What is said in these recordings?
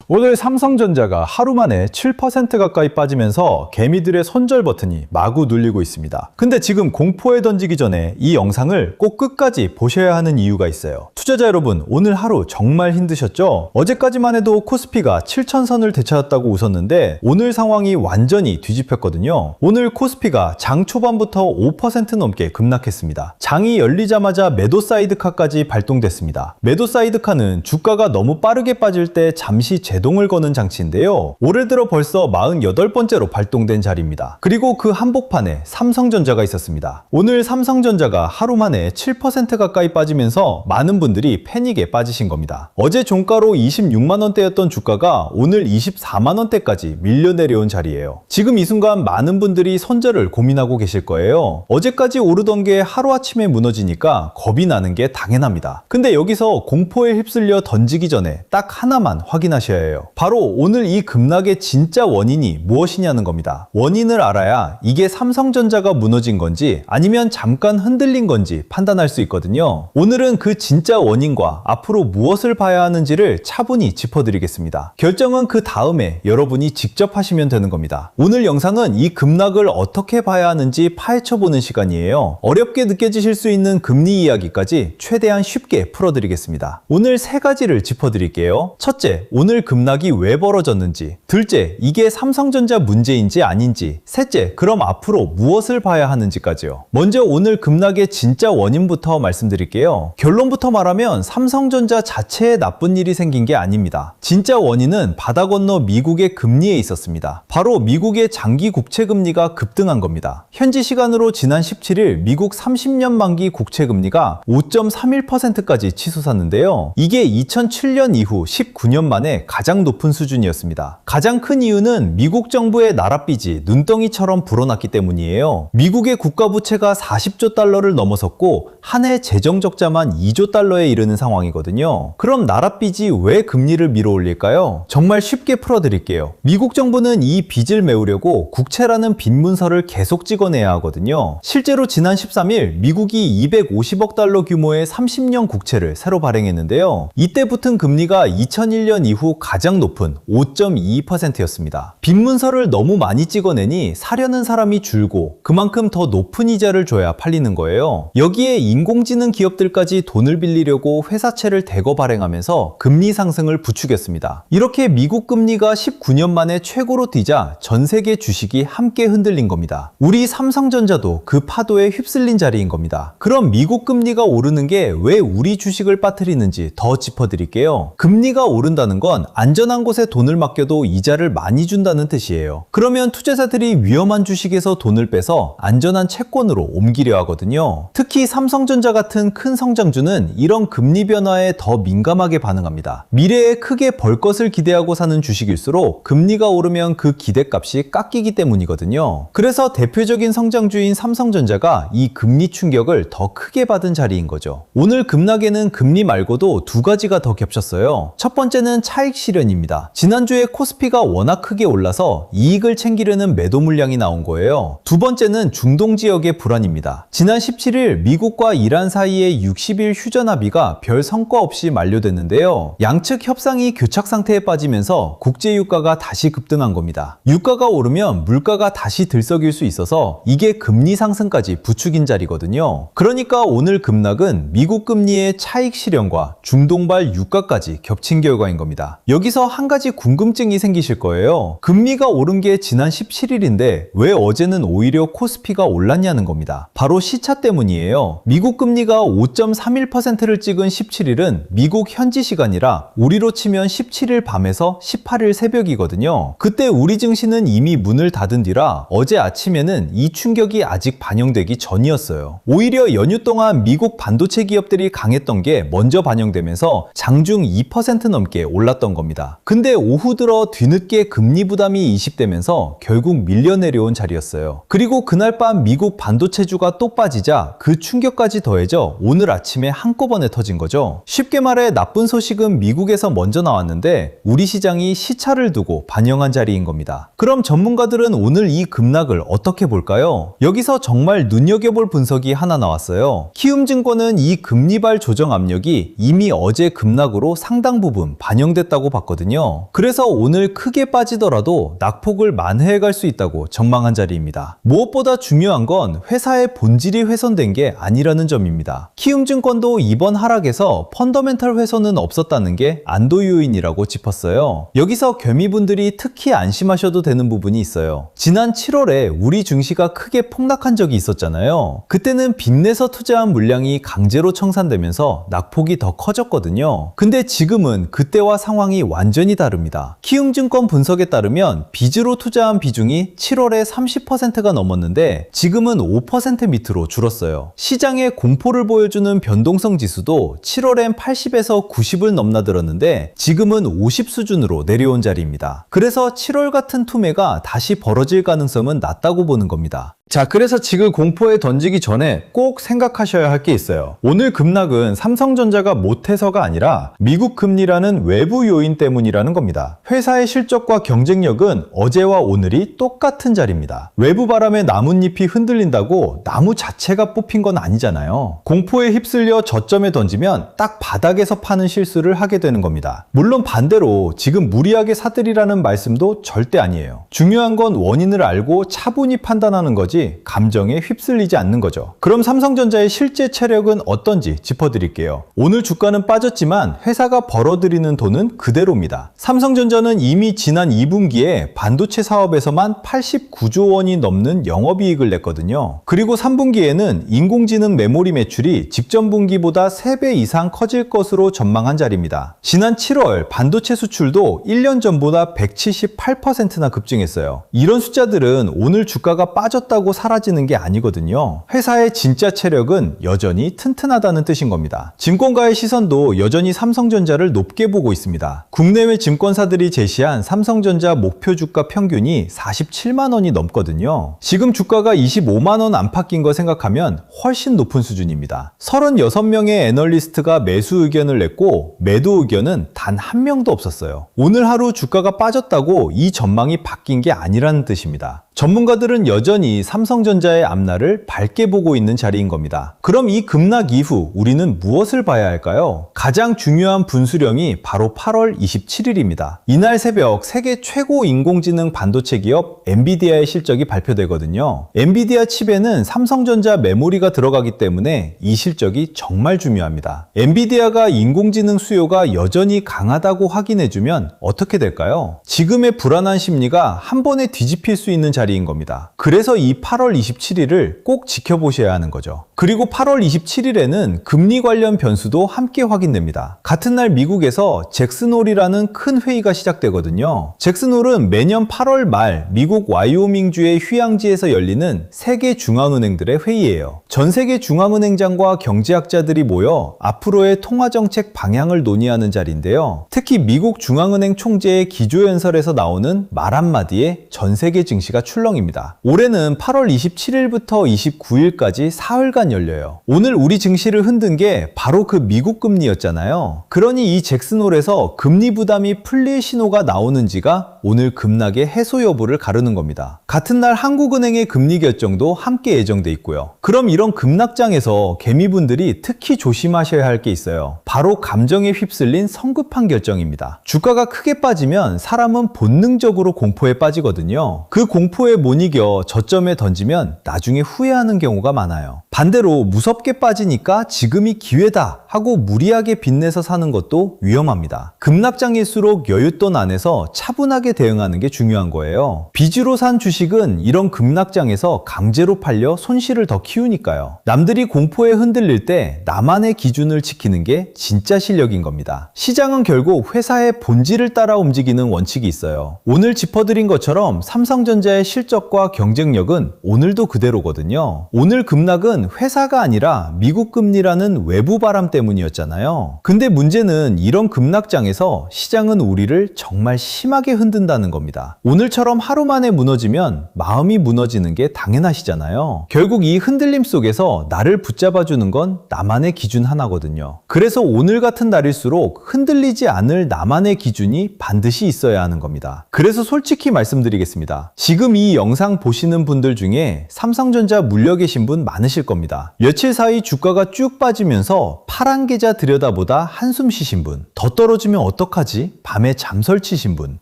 오늘 삼성전자가 하루 만에 7% 가까이 빠지면서 개미들의 손절 버튼이 마구 눌리고 있습니다. 근데 지금 공포에 던지기 전에 이 영상을 꼭 끝까지 보셔야 하는 이유가 있어요. 투자자 여러분, 오늘 하루 정말 힘드셨죠? 어제까지만 해도 코스피가 7,000선을 되찾았다고 웃었는데 오늘 상황이 완전히 뒤집혔거든요. 오늘 코스피가 장 초반부터 5% 넘게 급락했습니다. 장이 열리자마자 매도 사이드카까지 발동됐습니다. 매도 사이드카는 주가가 너무 빠르게 빠질 때 잠시 제동을 거는 장치인데요. 올해 들어 벌써 48번째로 발동된 자리입니다. 그리고 그 한복판에 삼성전자가 있었습니다. 오늘 삼성전자가 하루 만에 7% 가까이 빠지면서 많은 분들이 패닉에 빠지신 겁니다. 어제 종가로 26만원대였던 주가가 오늘 24만원대까지 밀려 내려온 자리예요. 지금 이 순간 많은 분들이 손절을 고민하고 계실 거예요. 어제까지 오르던 게 하루아침에 무너지니까 겁이 나는 게 당연합니다. 근데 여기서 공포에 휩쓸려 던지기 전에 딱 하나만 확인하셔야 해요. 바로 오늘 이 급락의 진짜 원인이 무엇이냐는 겁니다. 원인을 알아야 이게 삼성전자가 무너진 건지 아니면 잠깐 흔들린 건지 판단할 수 있거든요. 오늘은 그 진짜 원인과 앞으로 무엇을 봐야 하는지를 차분히 짚어드리겠습니다. 결정은 그 다음에 여러분이 직접 하시면 되는 겁니다. 오늘 영상은 이 급락을 어떻게 봐야 하는지 파헤쳐보는 시간이에요. 어렵게 느껴지실 수 있는 금리 이야기까지 최대한 쉽게 풀어드리겠습니다. 오늘 세 가지를 짚어드릴게요. 첫째, 오늘 급락이 왜 벌어졌는지. 둘째, 이게 삼성전자 문제인지 아닌지. 셋째, 그럼 앞으로 무엇을 봐야 하는지까지요. 먼저 오늘 급락의 진짜 원인부터 말씀드릴게요. 결론부터 말하면 삼성전자 자체에 나쁜 일이 생긴 게 아닙니다. 진짜 원인은 바다 건너 미국의 금리에 있었습니다. 바로 미국의 장기 국채 금리가 급등한 겁니다. 현지 시간으로 지난 17일 미국 30년 만기 국채 금리가 5.31%까지 치솟았는데요. 이게 2007년 이후 19년 만에 가장 높은 수준이었습니다. 가장 큰 이유는 미국 정부의 나랏빚이 눈덩이처럼 불어났기 때문이에요. 미국의 국가 부채가 40조 달러를 넘어섰고 한 해 재정 적자만 2조 달러에 이르는 상황이거든요. 그럼 나랏빚이 왜 금리를 밀어올릴까요? 정말 쉽게 풀어드릴게요. 미국 정부는 이 빚을 메우려고 국채라는 빚 문서를 계속 찍어내야 하거든요. 실제로 지난 13일 미국이 250억 달러 규모의 30년 국채를 새로 발행했는데요. 이때 붙은 금리가 2001년 이후 가장 높은 5.22%였습니다. 빚 문서를 너무 많이 찍어내니 사려는 사람이 줄고 그만큼 더 높은 이자를 줘야 팔리는 거예요. 여기에 인공지능 기업들까지 돈을 빌리려고 회사채를 대거 발행하면서 금리 상승을 부추겼습니다. 이렇게 미국 금리가 19년 만에 최고로 뛰자 전 세계 주식이 함께 흔들린 겁니다. 우리 삼성전자도 그 파도에 휩쓸린 자리인 겁니다. 그럼 미국 금리가 오르는 게 왜 우리 주식을 빠뜨리는지 더 짚어드릴게요. 금리가 오른다는 건 안전한 곳에 돈을 맡겨도 이자를 많이 준다는 뜻이에요. 그러면 투자자들이 위험한 주식에서 돈을 빼서 안전한 채권으로 옮기려 하거든요. 특히 삼성전자 같은 큰 성장주는 이런 금리 변화에 더 민감하게 반응합니다. 미래에 크게 벌 것을 기대하고 사는 주식일수록 금리가 오르면 그 기대값이 깎이기 때문이거든요. 그래서 대표적인 성장주인 삼성전자가 이 금리 충격을 더 크게 받은 자리인 거죠. 오늘 급락에는 금리 말고도 두 가지가 더 겹쳤어요. 첫 번째는 차익 실현입니다. 지난주에 코스피가 워낙 크게 올라서 이익을 챙기려는 매도 물량이 나온 거예요. 두 번째는 중동 지역의 불안입니다. 지난 17일 미국과 이란 사이의 60일 휴전 합의가 별 성과 없이 만료됐는데요. 양측 협상이 교착 상태에 빠지면서 국제 유가가 다시 급등한 겁니다. 유가가 오르면 물가가 다시 들썩일 수 있어서 이게 금리 상승까지 부추긴 자리거든요. 그러니까 오늘 급락은 미국 금리의 차익 실현과 중동발 유가까지 겹친 결과인 겁니다. 여기서 한 가지 궁금증이 생기실 거예요. 금리가 오른 게 지난 17일인데 왜 어제는 오히려 코스피가 올랐냐는 겁니다. 바로 시차 때문이에요. 미국 금리가 5.31%를 찍은 17일은 미국 현지 시간이라 우리로 치면 17일 밤에서 18일 새벽이거든요. 그때 우리 증시는 이미 문을 닫은 뒤라 어제 아침에는 이 충격이 아직 반영되기 전이었어요. 오히려 연휴 동안 미국 반도체 기업들이 강했던 게 먼저 반영되면서 장중 2% 넘게 올랐던 겁니다. 근데 오후 들어 뒤늦게 금리 부담이 이식되면서 결국 밀려 내려온 자리였어요. 그리고 그날 밤 미국 반도체주가 또 빠지자 그 충격까지 더해져 오늘 아침에 한꺼번에 터진 거죠. 쉽게 말해 나쁜 소식은 미국에서 먼저 나왔는데 우리 시장이 시차를 두고 반영한 자리인 겁니다. 그럼 전문가들은 오늘 이 급락을 어떻게 볼까요? 여기서 정말 눈여겨볼 분석이 하나 나왔어요. 키움증권은 이 금리발 조정 압력이 이미 어제 급락으로 상당 부분 반영됐다고 봤거든요. 그래서 오늘 크게 빠지더라도 낙폭을 만회해갈 수 있다고 전망한 자리입니다. 무엇보다 중요한 건 회사의 본질이 훼손된 게 아니라는 점입니다. 키움증권도 이번 하락에서 펀더멘탈 훼손은 없었다는 게 안도 요인이라고 짚었어요. 여기서 개미분들이 특히 안심하셔도 되는 부분이 있어요. 지난 7월에 우리 증시가 크게 폭락한 적이 있었잖아요. 그때는 빚내서 투자한 물량이 강제로 청산되면서 낙폭이 더 커졌거든요. 근데 지금은 그때와 상황이 완전히 다릅니다. 키움증권 분석에 따르면 빚으로 투자한 비중이 7월에 30%가 넘었는데 지금은 5% 밑으로 줄었어요. 시장의 공포를 보여주는 변동성 지수도 7월엔 80에서 90을 넘나들었는데 지금은 50 수준으로 내려온 자리입니다. 그래서 7월 같은 투매가 다시 벌어질 가능성은 낮다고 보는 겁니다. 자, 그래서 지금 공포에 던지기 전에 꼭 생각하셔야 할 게 있어요. 오늘 급락은 삼성전자가 못해서가 아니라 미국 금리라는 외부 요인 때문이라는 겁니다. 회사의 실적과 경쟁력은 어제와 오늘이 똑같은 자리입니다. 외부 바람에 나뭇잎이 흔들린다고 나무 자체가 뽑힌 건 아니잖아요. 공포에 휩쓸려 저점에 던지면 딱 바닥에서 파는 실수를 하게 되는 겁니다. 물론 반대로 지금 무리하게 사들이라는 말씀도 절대 아니에요. 중요한 건 원인을 알고 차분히 판단하는 거지 감정에 휩쓸리지 않는 거죠. 그럼 삼성전자의 실제 체력은 어떤지 짚어드릴게요. 오늘 주가는 빠졌지만 회사가 벌어들이는 돈은 그대로입니다. 삼성전자는 이미 지난 2분기에 반도체 사업에서만 89조 원이 넘는 영업이익을 냈거든요. 그리고 3분기에는 인공지능 메모리 매출이 직전 분기보다 3배 이상 커질 것으로 전망한 자리입니다. 지난 7월 반도체 수출도 1년 전보다 178%나 급증했어요. 이런 숫자들은 오늘 주가가 빠졌다고 사라지는 게 아니거든요. 회사의 진짜 체력은 여전히 튼튼하다는 뜻인 겁니다. 증권가의 시선도 여전히 삼성전자를 높게 보고 있습니다. 국내외 증권사들이 제시한 삼성전자 목표 주가 평균이 47만 원이 넘거든요. 지금 주가가 25만 원 안팎인 거 생각하면 훨씬 높은 수준입니다. 36명의 애널리스트가 매수 의견을 냈고 매도 의견은 단 한 명도 없었어요. 오늘 하루 주가가 빠졌다고 이 전망이 바뀐 게 아니라는 뜻입니다. 전문가들은 여전히 삼성전자의 앞날을 밝게 보고 있는 자리인 겁니다. 그럼 이 급락 이후 우리는 무엇을 봐야 할까요? 가장 중요한 분수령이 바로 8월 27일입니다. 이날 새벽 세계 최고 인공지능 반도체 기업 엔비디아의 실적이 발표되거든요. 엔비디아 칩에는 삼성전자 메모리가 들어가기 때문에 이 실적이 정말 중요합니다. 엔비디아가 인공지능 수요가 여전히 강하다고 확인해주면 어떻게 될까요? 지금의 불안한 심리가 한 번에 뒤집힐 수 있는 자리인 겁니다. 그래서 이 8월 27일을 꼭 지켜보셔야 하는 거죠. 그리고 8월 27일에는 금리 관련 변수도 함께 확인됩니다. 같은 날 미국에서 잭슨홀이라는 큰 회의가 시작되거든요. 잭슨홀은 매년 8월 말 미국 와이오밍주의 휴양지에서 열리는 세계 중앙은행들의 회의예요. 전 세계 중앙은행장과 경제학자들이 모여 앞으로의 통화정책 방향을 논의하는 자리인데요. 특히 미국 중앙은행 총재의 기조연설에서 나오는 말 한마디에 전 세계 증시가 출렁입니다. 올해는 8월 27일부터 29일까지 사흘간 열려요. 오늘 우리 증시를 흔든 게 바로 그 미국 금리였잖아요. 그러니 이 잭슨홀에서 금리 부담이 풀릴 신호가 나오는지가 오늘 급락의 해소 여부를 가르는 겁니다. 같은 날 한국은행의 금리 결정도 함께 예정돼 있고요. 그럼 이런 급락장에서 개미분들이 특히 조심하셔야 할 게 있어요. 바로 감정에 휩쓸린 성급한 결정입니다. 주가가 크게 빠지면 사람은 본능적으로 공포에 빠지거든요. 그 공포에 못 이겨 저점에 던지면 나중에 후회하는 경우가 많아요. 반대로 무섭게 빠지니까 지금이 기회다 하고 무리하게 빚내서 사는 것도 위험합니다. 급락장일수록 여윳돈 안에서 차분하게 대응하는 게 중요한 거예요. 빚으로 산 주식은 이런 급락장에서 강제로 팔려 손실을 더 키우니까요. 남들이 공포에 흔들릴 때 나만의 기준을 지키는 게 진짜 실력인 겁니다. 시장은 결국 회사의 본질을 따라 움직이는 원칙이 있어요. 오늘 짚어드린 것처럼 삼성전자의 실적과 경쟁력은 오늘도 그대로거든요. 오늘 급락은 회사가 아니라 미국 금리라는 외부 바람 때문이었잖아요. 근데 문제는 이런 급락장에서 시장은 우리를 정말 심하게 흔드는 힘든다는 겁니다. 오늘처럼 하루 만에 무너지면 마음이 무너지는 게 당연하시잖아요. 결국 이 흔들림 속에서 나를 붙잡아주는 건 나만의 기준 하나거든요. 그래서 오늘 같은 날일수록 흔들리지 않을 나만의 기준이 반드시 있어야 하는 겁니다. 그래서 솔직히 말씀드리겠습니다. 지금 이 영상 보시는 분들 중에 삼성전자 물려 계신 분 많으실 겁니다. 며칠 사이 주가가 쭉 빠지면서 파란 계좌 들여다보다 한숨 쉬신 분, 더 떨어지면 어떡하지? 밤에 잠설치신 분,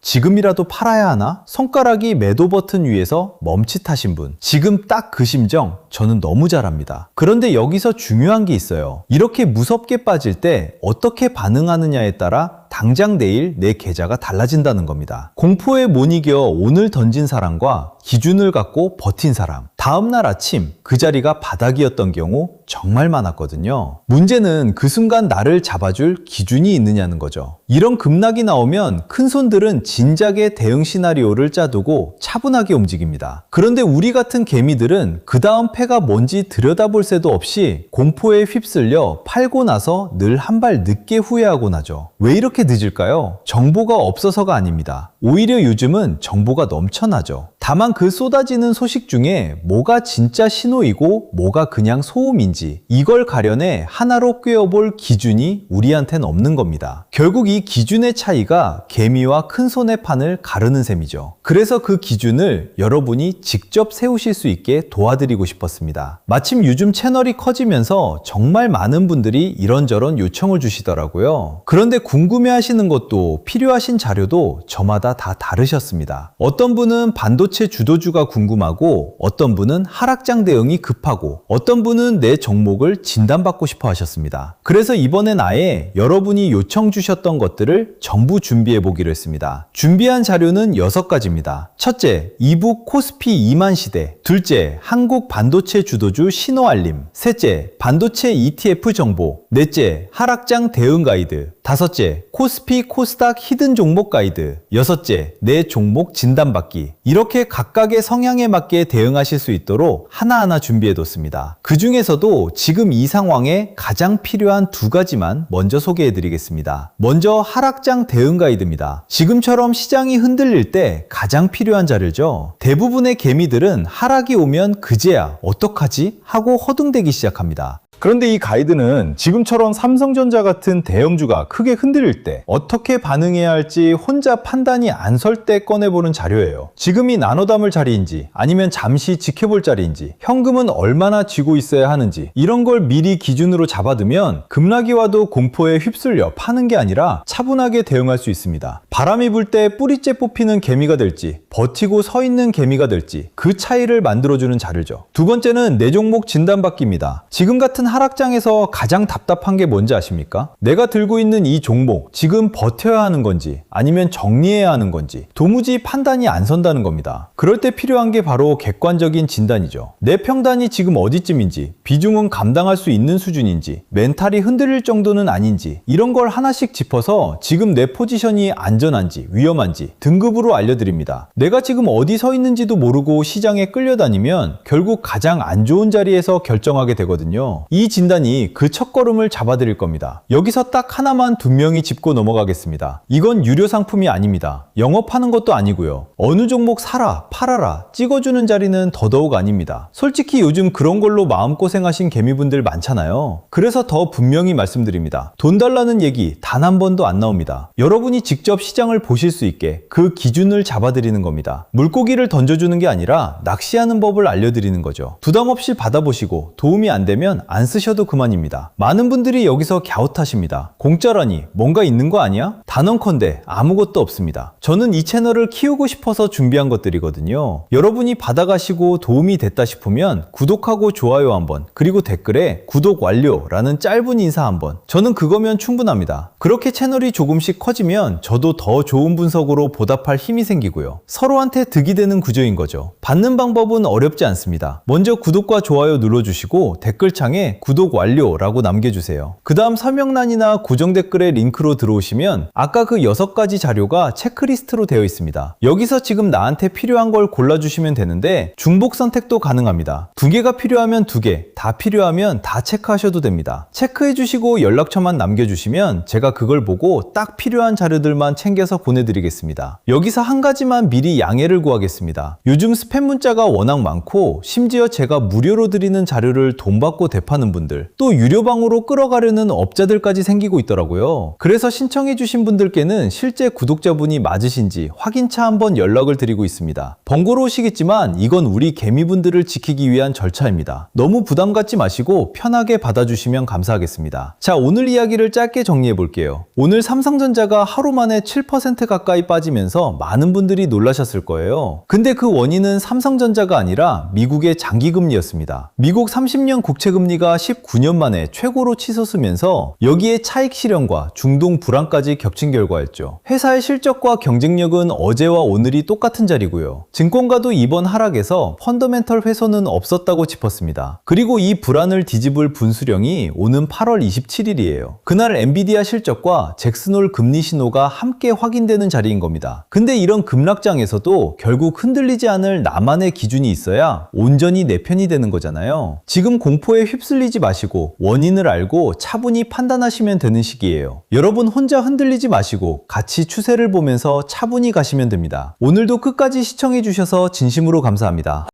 지금이라도 팔아야 하나? 손가락이 매도 버튼 위에서 멈칫하신 분, 지금 딱 그 심정 저는 너무 잘 압니다. 그런데 여기서 중요한 게 있어요. 이렇게 무섭게 빠질 때 어떻게 반응하느냐에 따라 당장 내일 내 계좌가 달라진다는 겁니다. 공포에 못 이겨 오늘 던진 사람과 기준을 갖고 버틴 사람, 다음날 아침 그 자리가 바닥이었던 경우 정말 많았거든요. 문제는 그 순간 나를 잡아줄 기준이 있느냐는 거죠. 이런 급락이 나오면 큰손들은 진작에 대응 시나리오를 짜두고 차분하게 움직입니다. 그런데 우리 같은 개미들은 그 다음 패가 뭔지 들여다볼 새도 없이 공포에 휩쓸려 팔고 나서 늘 한 발 늦게 후회하곤 하죠. 왜 이렇게 늦을까요? 정보가 없어서가 아닙니다. 오히려 요즘은 정보가 넘쳐나죠. 다만 그 쏟아지는 소식 중에 뭐가 진짜 신호이고 뭐가 그냥 소음인지 이걸 가려내 하나로 꿰어볼 기준이 우리한텐 없는 겁니다. 결국 이 기준의 차이가 개미와 큰손의 판을 가르는 셈이죠. 그래서 그 기준을 여러분이 직접 세우실 수 있게 도와드리고 싶었습니다. 마침 요즘 채널이 커지면서 정말 많은 분들이 이런저런 요청을 주시더라고요. 그런데 궁금해하시는 것도 필요하신 자료도 저마다 다 다르셨습니다. 어떤 분은 반도체 주도주가 궁금하고 어떤 분은 하락장 대응이 급하고 어떤 분은 내 종목을 진단받고 싶어 하셨습니다. 그래서 이번엔 아예 여러분이 요청 주셨던 것들을 전부 준비해 보기로 했습니다. 준비한 자료는 6가지입니다. 첫째, 이북 코스피 2만 시대. 둘째, 한국 반도체 주도주 신호 알림. 셋째, 반도체 ETF 정보. 넷째, 하락장 대응 가이드. 다섯째, 코스피 코스닥 히든 종목 가이드. 여섯째, 내 종목 진단받기. 이렇게 각각의 성향에 맞게 대응하실 수 있도록 하나하나 준비해뒀습니다. 그 중에서도 지금 이 상황에 가장 필요한 2가지만 먼저 소개해드리겠습니다. 먼저 하락장 대응 가이드입니다. 지금처럼 시장이 흔들릴 때 가장 필요한 자료죠. 대부분의 개미들은 하락이 오면 그제야 어떡하지? 하고 허둥대기 시작합니다. 그런데 이 가이드는 지금처럼 삼성전자 같은 대형주가 크게 흔들릴 때 어떻게 반응해야 할지 혼자 판단이 안 설 때 꺼내보는 자료예요. 지금이 나눠 담을 자리인지 아니면 잠시 지켜볼 자리인지 현금은 얼마나 쥐고 있어야 하는지 이런 걸 미리 기준으로 잡아두면 급락이 와도 공포에 휩쓸려 파는 게 아니라 차분하게 대응할 수 있습니다. 바람이 불 때 뿌리째 뽑히는 개미가 될지 버티고 서 있는 개미가 될지 그 차이를 만들어주는 자료죠. 두 번째는 내 종목 진단받기입니다. 지금 같은 하락장에서 가장 답답한 게 뭔지 아십니까? 내가 들고 있는 이 종목 지금 버텨야 하는 건지 아니면 정리해야 하는 건지 도무지 판단이 안 선다는 겁니다. 그럴 때 필요한 게 바로 객관적인 진단이죠. 내 평단이 지금 어디쯤인지 비중은 감당할 수 있는 수준인지 멘탈이 흔들릴 정도는 아닌지 이런 걸 하나씩 짚어서 지금 내 포지션이 안전한지 위험한지 등급으로 알려드립니다. 내가 지금 어디 서 있는지도 모르고 시장에 끌려다니면 결국 가장 안 좋은 자리에서 결정하게 되거든요. 이 진단이 그 첫걸음을 잡아드릴 겁니다. 여기서 딱 하나만 분명히 짚고 넘어가겠습니다. 이건 유료 상품이 아닙니다. 영업하는 것도 아니고요. 어느 종목 사라, 팔아라 찍어주는 자리는 더더욱 아닙니다. 솔직히 요즘 그런 걸로 마음고생하신 개미분들 많잖아요. 그래서 더 분명히 말씀드립니다. 돈 달라는 얘기 단 한 번도 안 나옵니다. 여러분이 직접 시장을 보실 수 있게 그 기준을 잡아드리는 겁니다. 물고기를 던져주는 게 아니라 낚시하는 법을 알려드리는 거죠. 부담 없이 받아보시고 도움이 안 되면 안 쓰셔도 그만입니다. 많은 분들이 여기서 갸웃하십니다. 공짜라니 뭔가 있는 거 아니야? 단언컨대 아무것도 없습니다. 저는 이 채널을 키우고 싶어서 준비한 것들이거든요. 여러분이 받아가시고 도움이 됐다 싶으면 구독하고 좋아요 한번 그리고 댓글에 구독 완료라는 짧은 인사 한번 저는 그거면 충분합니다. 그렇게 채널이 조금씩 커지면 저도 더 좋은 분석으로 보답할 힘이 생기고요. 서로한테 득이 되는 구조인 거죠. 받는 방법은 어렵지 않습니다. 먼저 구독과 좋아요 눌러주시고 댓글창에 설명란에 구독 완료라고 남겨주세요. 그 다음 설명란이나 고정 댓글에 링크로 들어오시면 아까 그 6가지 자료가 체크리스트로 되어 있습니다. 여기서 지금 나한테 필요한 걸 골라주시면 되는데 중복 선택도 가능합니다. 2개가 필요하면 2개, 다 필요하면 다 체크하셔도 됩니다. 체크해주시고 연락처만 남겨주시면 제가 그걸 보고 딱 필요한 자료들만 챙겨서 보내드리겠습니다. 여기서 한 가지만 미리 양해를 구하겠습니다. 요즘 스팸 문자가 워낙 많고 심지어 제가 무료로 드리는 자료를 돈 받고 대파는 분들, 또 유료방으로 끌어가려는 업자들까지 생기고 있더라고요. 그래서 신청해주신 분들께는 실제 구독자분이 맞으신지 확인차 한번 연락을 드리고 있습니다. 번거로우시겠지만 이건 우리 개미분들을 지키기 위한 절차입니다. 너무 부담 갖지 마시고 편하게 받아주시면 감사하겠습니다. 자, 오늘 이야기를 짧게 정리해 볼게요. 오늘 삼성전자가 하루 만에 7% 가까이 빠지면서 많은 분들이 놀라셨을 거예요. 근데 그 원인은 삼성전자가 아니라 미국의 장기금리였습니다. 미국 30년 국채금리가 19년 만에 최고로 치솟으면서 여기에 차익 실현과 중동 불안까지 겹친 결과였죠. 회사의 실적과 경쟁력은 어제와 오늘이 똑같은 자리고요. 증권가도 이번 하락에서 펀더멘털 훼손은 없었다고 짚었습니다. 그리고 이 불안을 뒤집을 분수령이 오는 8월 27일이에요. 그날 엔비디아 실적과 잭슨홀 금리 신호가 함께 확인되는 자리인 겁니다. 근데 이런 급락장에서도 결국 흔들리지 않을 나만의 기준이 있어야 온전히 내 편이 되는 거잖아요. 지금 공포에 휩쓸리지 마시고 원인을 알고 차분히 판단하시면 되는 시기예요. 여러분 혼자 흔들리지 마시고 같이 추세를 보면서 차분히 가시면 됩니다. 오늘도 끝까지 시청해 주셔서 진심으로 감사합니다.